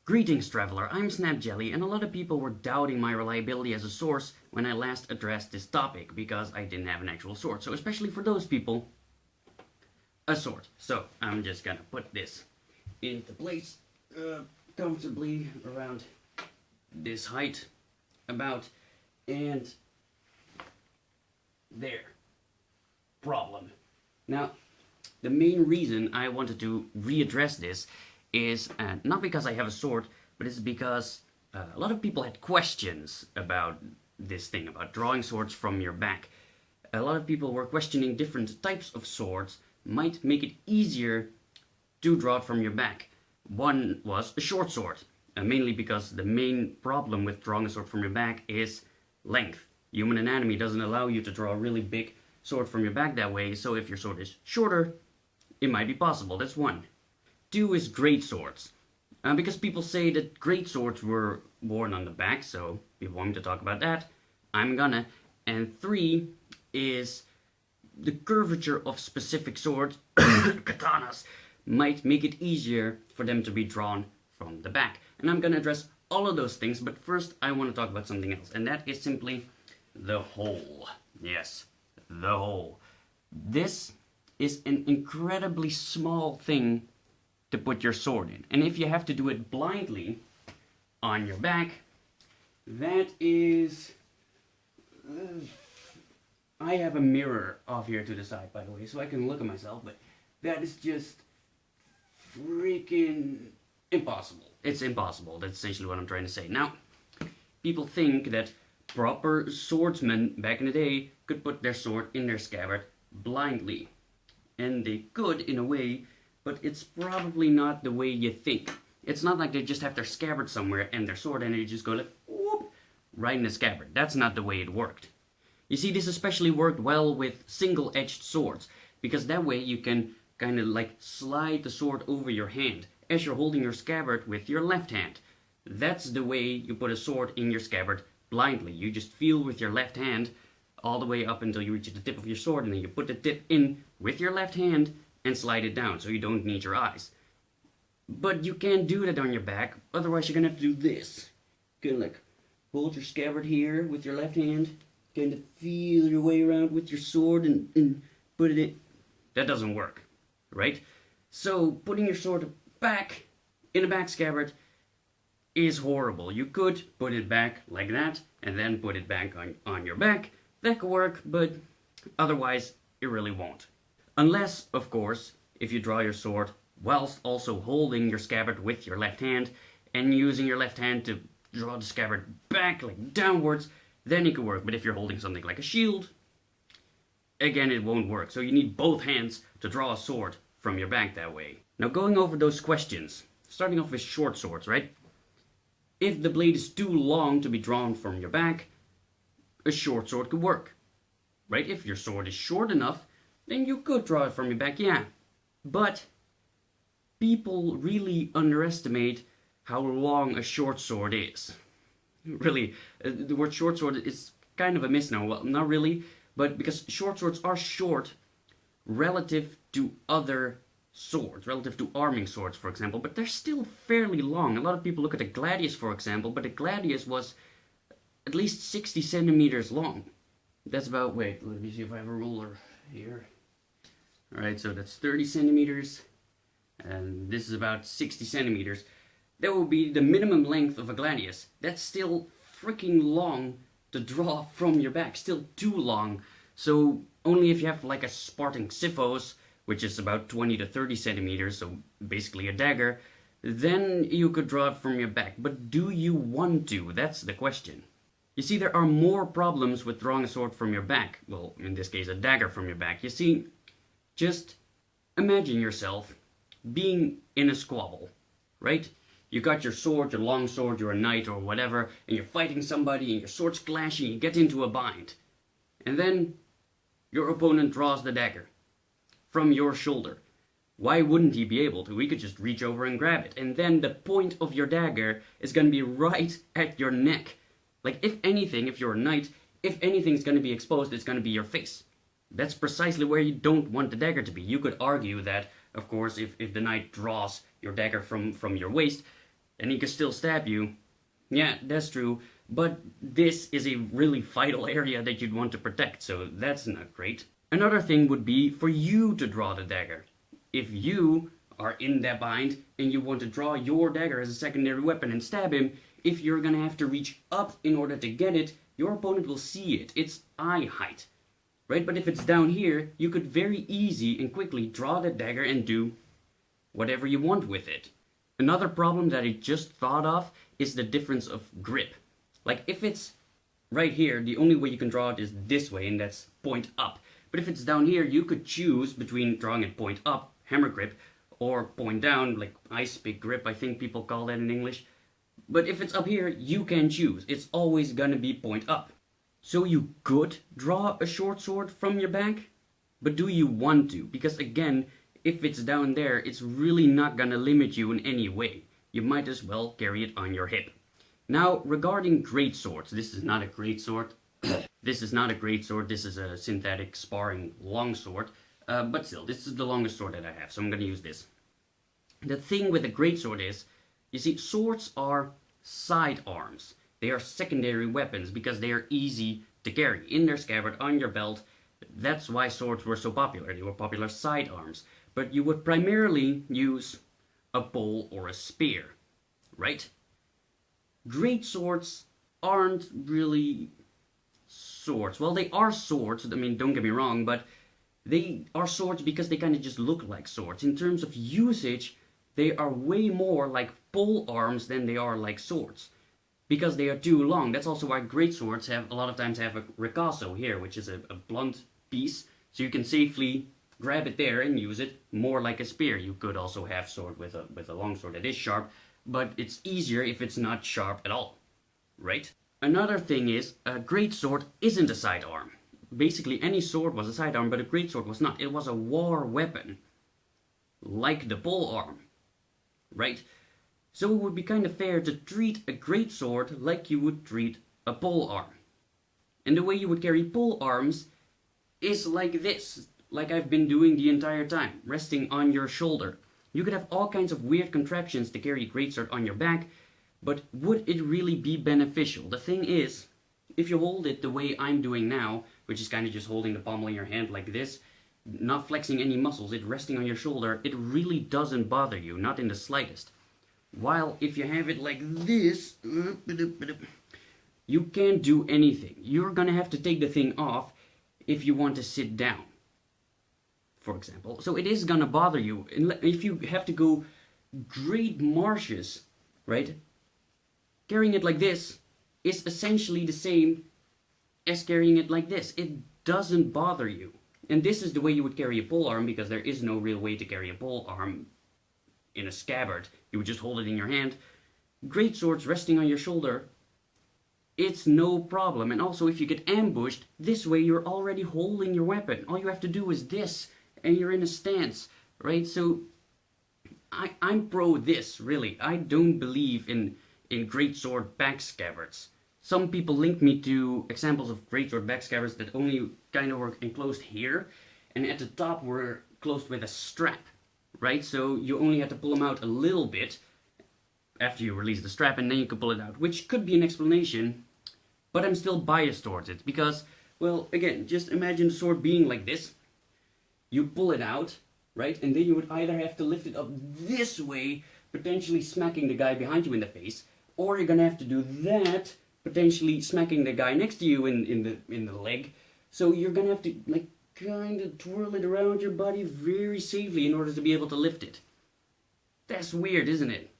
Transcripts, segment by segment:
Greetings, traveler, I'm SnapJelly, and a lot of people were doubting my reliability as a source when I last addressed this topic, because I didn't have an actual sword. So especially for those people, a sword. So I'm just gonna put this into place comfortably around this height, about, and there. Problem. Now, the main reason I wanted to readdress this is not because I have a sword, but it's because a lot of people had questions about this thing, about drawing swords from your back. A lot of people were questioning different types of swords might make it easier to draw it from your back. One was a short sword, mainly because the main problem with drawing a sword from your back is length. Human anatomy doesn't allow you to draw a really big sword from your back that way, so if your sword is shorter, it might be possible. That's one. Two is greatswords, because people say that greatswords were worn on the back, so people want me to talk about that. I'm gonna. And three is the curvature of specific swords, katanas, might make it easier for them to be drawn from the back. And I'm gonna address all of those things, but first I want to talk about something else, and that is simply the hole. Yes, the hole. This is an incredibly small thing to put your sword in. And if you have to do it blindly on your back, that is... I have a mirror off here to the side, by the way, so I can look at myself, but that is just freaking impossible. It's impossible. That's essentially what I'm trying to say. Now, people think that proper swordsmen back in the day could put their sword in their scabbard blindly. And they could, in a way, but it's probably not the way you think. It's not like they just have their scabbard somewhere and their sword and they just go like, whoop, right in the scabbard. That's not the way it worked. You see, this especially worked well with single-edged swords, because that way you can kind of like slide the sword over your hand as you're holding your scabbard with your left hand. That's the way you put a sword in your scabbard blindly. You just feel with your left hand all the way up until you reach the tip of your sword, and then you put the tip in with your left hand and slide it down, so you don't need your eyes. But you can't do that on your back, otherwise you're gonna have to do this. Kind of like hold your scabbard here with your left hand, kind of feel your way around with your sword and put it in. That doesn't work, right? So putting your sword back in a back scabbard is horrible. You could put it back like that and then put it back on your back. That could work, but otherwise it really won't. Unless, of course, if you draw your sword whilst also holding your scabbard with your left hand and using your left hand to draw the scabbard back, like downwards, then it could work. But if you're holding something like a shield, again, it won't work. So you need both hands to draw a sword from your back that way. Now, going over those questions, starting off with short swords, right? If the blade is too long to be drawn from your back, a short sword could work, right? If your sword is short enough, then you could draw it from your back, yeah. But people really underestimate how long a short sword is. Really, the word short sword is kind of a misnomer. Well, not really, but because short swords are short relative to other swords, relative to arming swords, for example, but they're still fairly long. A lot of people look at the gladius, for example, but the gladius was at least 60 centimeters long. That's about, wait, let me see if I have a ruler here. Alright, so that's 30 centimeters, and this is about 60 centimeters. That would be the minimum length of a gladius. That's still freaking long to draw from your back, still too long. So only if you have like a Spartan xiphos, which is about 20 to 30 centimeters, so basically a dagger, then you could draw it from your back. But do you want to? That's the question. You see, there are more problems with drawing a sword from your back. Well, in this case, a dagger from your back. You see, just imagine yourself being in a squabble, right? You got your sword, your long sword, you're a knight or whatever, and you're fighting somebody and your sword's clashing, you get into a bind. And then your opponent draws the dagger from your shoulder. Why wouldn't he be able to? He could just reach over and grab it. And then the point of your dagger is going to be right at your neck. Like, if anything, if you're a knight, if anything's going to be exposed, it's going to be your face. That's precisely where you don't want the dagger to be. You could argue that, of course, if the knight draws your dagger from your waist, and he can still stab you. Yeah, that's true, but this is a really vital area that you'd want to protect, so that's not great. Another thing would be for you to draw the dagger. If you are in that bind and you want to draw your dagger as a secondary weapon and stab him, if you're gonna have to reach up in order to get it, your opponent will see it. It's eye height, right? But if it's down here, you could very easy and quickly draw that dagger and do whatever you want with it. Another problem that I just thought of is the difference of grip. Like if it's right here, the only way you can draw it is this way, and that's point up. But if it's down here, you could choose between drawing it point up, hammer grip, or point down, like ice pick grip, I think people call that in English. But if it's up here, you can choose. It's always gonna be point up. So you could draw a short sword from your bag, but do you want to? Because again, if it's down there, it's really not gonna limit you in any way. You might as well carry it on your hip. Now, regarding greatswords, this is not a greatsword. This is not a greatsword, this is a synthetic sparring longsword. But still, this is the longest sword that I have, so I'm gonna use this. The thing with a greatsword is, you see, swords are sidearms. They are secondary weapons because they are easy to carry in their scabbard, on your belt. That's why swords were so popular. They were popular sidearms. But you would primarily use a pole or a spear, right? Greatswords aren't really swords. Well, they are swords, I mean, don't get me wrong, but they are swords because they kind of just look like swords. In terms of usage, they are way more like pole arms than they are like swords. Because they are too long. That's also why greatswords have, a lot of times have a ricasso here, which is a blunt piece. So you can safely grab it there and use it more like a spear. You could also have sword with a long sword that is sharp, but it's easier if it's not sharp at all, right? Another thing is, a greatsword isn't a sidearm. Basically, any sword was a sidearm, but a greatsword was not. It was a war weapon, like the polearm, right? So it would be kind of fair to treat a greatsword like you would treat a polearm. And the way you would carry polearms is like this, like I've been doing the entire time, resting on your shoulder. You could have all kinds of weird contraptions to carry a greatsword on your back, but would it really be beneficial? The thing is, if you hold it the way I'm doing now, which is kind of just holding the pommel in your hand like this, not flexing any muscles, it resting on your shoulder, it really doesn't bother you, not in the slightest. While if you have it like this, you can't do anything. You're gonna have to take the thing off if you want to sit down, for example. So it is gonna bother you. If you have to go great marches, right? Carrying it like this is essentially the same as carrying it like this. It doesn't bother you. And this is the way you would carry a polearm, because there is no real way to carry a polearm in a scabbard. You would just hold it in your hand. Greatswords resting on your shoulder, it's no problem. And also, if you get ambushed, this way you're already holding your weapon. All you have to do is this, and you're in a stance, right? So, I'm pro this, really. I don't believe in greatsword back scabbards. Some people link me to examples of greatsword back scabbards that only kind of were enclosed here, and at the top were closed with a strap, right? So you only had to pull them out a little bit after you release the strap, and then you could pull it out, which could be an explanation, but I'm still biased towards it, because, well, again, just imagine the sword being like this. You pull it out, right? And then you would either have to lift it up this way, potentially smacking the guy behind you in the face, or you're gonna have to do that, potentially smacking the guy next to you in the leg. So you're gonna have to, like, kind of twirl it around your body very safely in order to be able to lift it. That's weird, isn't it?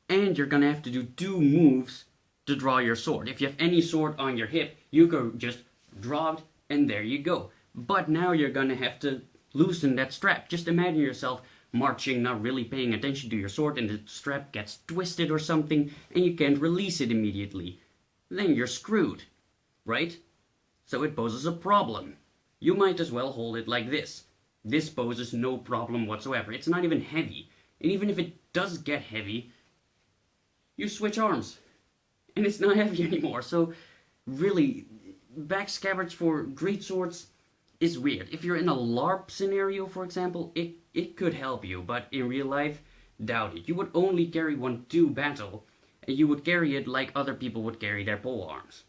And you're gonna have to do 2 moves to draw your sword. If you have any sword on your hip, you could just draw it, and there you go. But now you're gonna have to loosen that strap. Just imagine yourself marching, not really paying attention to your sword, and the strap gets twisted or something, and you can't release it immediately. Then you're screwed, right? So it poses a problem. You might as well hold it like this. This poses no problem whatsoever. It's not even heavy. And even if it does get heavy, you switch arms, and it's not heavy anymore. So really, back scabbards for greatswords is weird. If you're in a LARP scenario, for example, it could help you, but in real life, doubt it. You would only carry one to battle, and you would carry it like other people would carry their pole arms,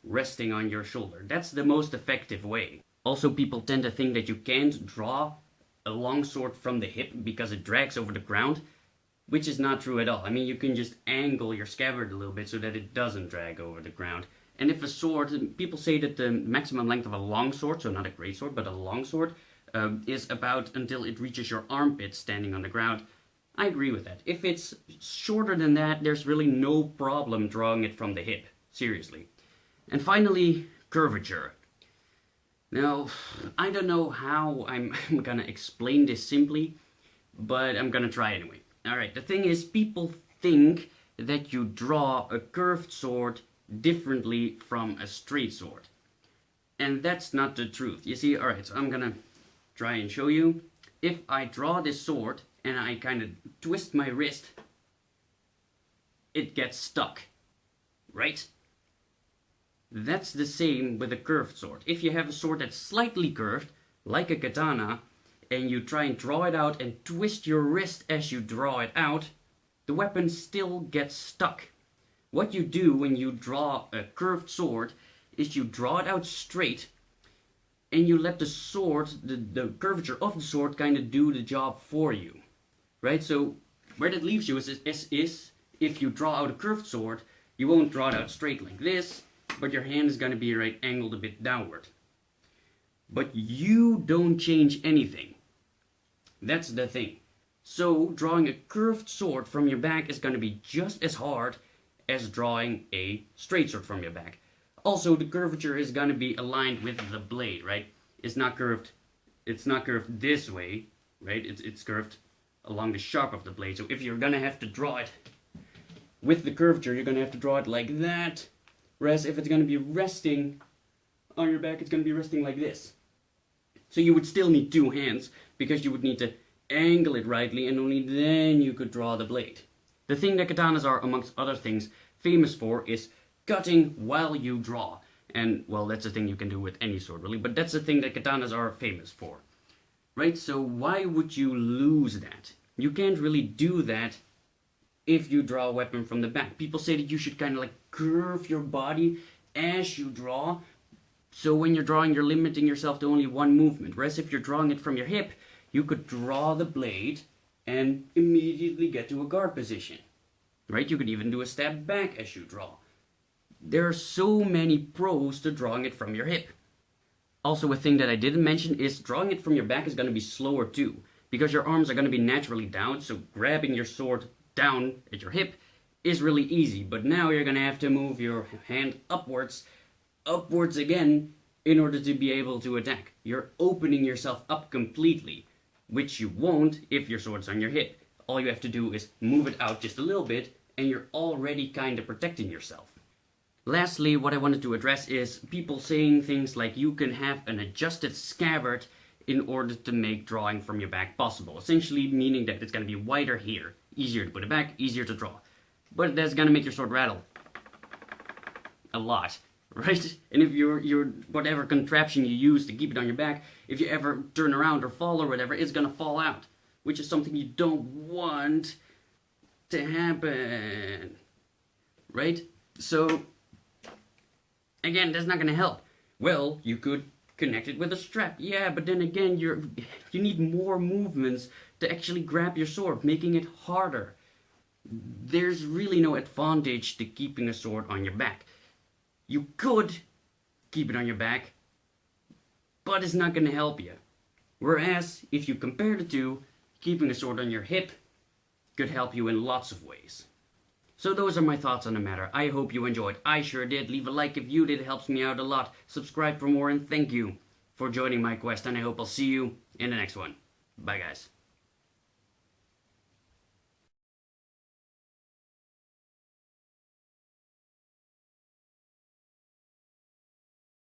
resting on your shoulder. That's the most effective way. Also, people tend to think that you can't draw a longsword from the hip because it drags over the ground, which is not true at all. I mean, you can just angle your scabbard a little bit so that it doesn't drag over the ground. And if a sword, people say that the maximum length of a longsword, so not a greatsword, but a longsword, is about until it reaches your armpit standing on the ground. I agree with that. If it's shorter than that, there's really no problem drawing it from the hip. Seriously. And finally, curvature. Now, I don't know how I'm gonna explain this simply, but I'm gonna try anyway. Alright, the thing is, people think that you draw a curved sword differently from a straight sword. And that's not the truth. You see, alright, so I'm gonna try and show you. If I draw this sword and I kind of twist my wrist, it gets stuck, right? That's the same with a curved sword. If you have a sword that's slightly curved, like a katana, and you try and draw it out and twist your wrist as you draw it out, the weapon still gets stuck. What you do when you draw a curved sword is you draw it out straight, and you let the sword, the curvature of the sword, kind of do the job for you. Right? So where that leaves you is if you draw out a curved sword, you won't draw it out straight like this, but your hand is going to be right angled a bit downward. But you don't change anything. That's the thing. So drawing a curved sword from your back is going to be just as hard as drawing a straight sword from your back. Also, the curvature is going to be aligned with the blade, right? It's not curved this way, right? It's curved along the sharp of the blade. So if you're going to have to draw it with the curvature, you're going to have to draw it like that. Whereas if it's going to be resting on your back, it's going to be resting like this. So you would still need two hands, because you would need to angle it rightly, and only then you could draw the blade. The thing that katanas are, amongst other things, famous for is cutting while you draw. And, well, that's a thing you can do with any sword, really, but that's the thing that katanas are famous for. Right? So why would you lose that? You can't really do that if you draw a weapon from the back. People say that you should kind of like curve your body as you draw, so when you're drawing, you're limiting yourself to only one movement. Whereas if you're drawing it from your hip, you could draw the blade and immediately get to a guard position. Right? You could even do a stab back as you draw. There are so many pros to drawing it from your hip. Also, a thing that I didn't mention is drawing it from your back is going to be slower too, because your arms are going to be naturally down, so grabbing your sword down at your hip is really easy. But now you're going to have to move your hand upwards again, in order to be able to attack. You're opening yourself up completely, which you won't if your sword's on your hip. All you have to do is move it out just a little bit, and you're already kind of protecting yourself. Lastly, what I wanted to address is people saying things like you can have an adjusted scabbard in order to make drawing from your back possible. Essentially meaning that it's going to be wider here. Easier to put it back, easier to draw. But that's going to make your sword rattle. A lot. Right? And if your whatever contraption you use to keep it on your back, if you ever turn around or fall or whatever, it's going to fall out. Which is something you don't want to happen. Right? So, again, that's not going to help. Well, you could connect it with a strap. Yeah, but then again, you need more movements to actually grab your sword, making it harder. There's really no advantage to keeping a sword on your back. You could keep it on your back, but it's not going to help you. Whereas, if you compare the two, keeping a sword on your hip could help you in lots of ways. So those are my thoughts on the matter. I hope you enjoyed. I sure did. Leave a like if you did. It helps me out a lot. Subscribe for more, and thank you for joining my quest. And I hope I'll see you in the next one. Bye, guys.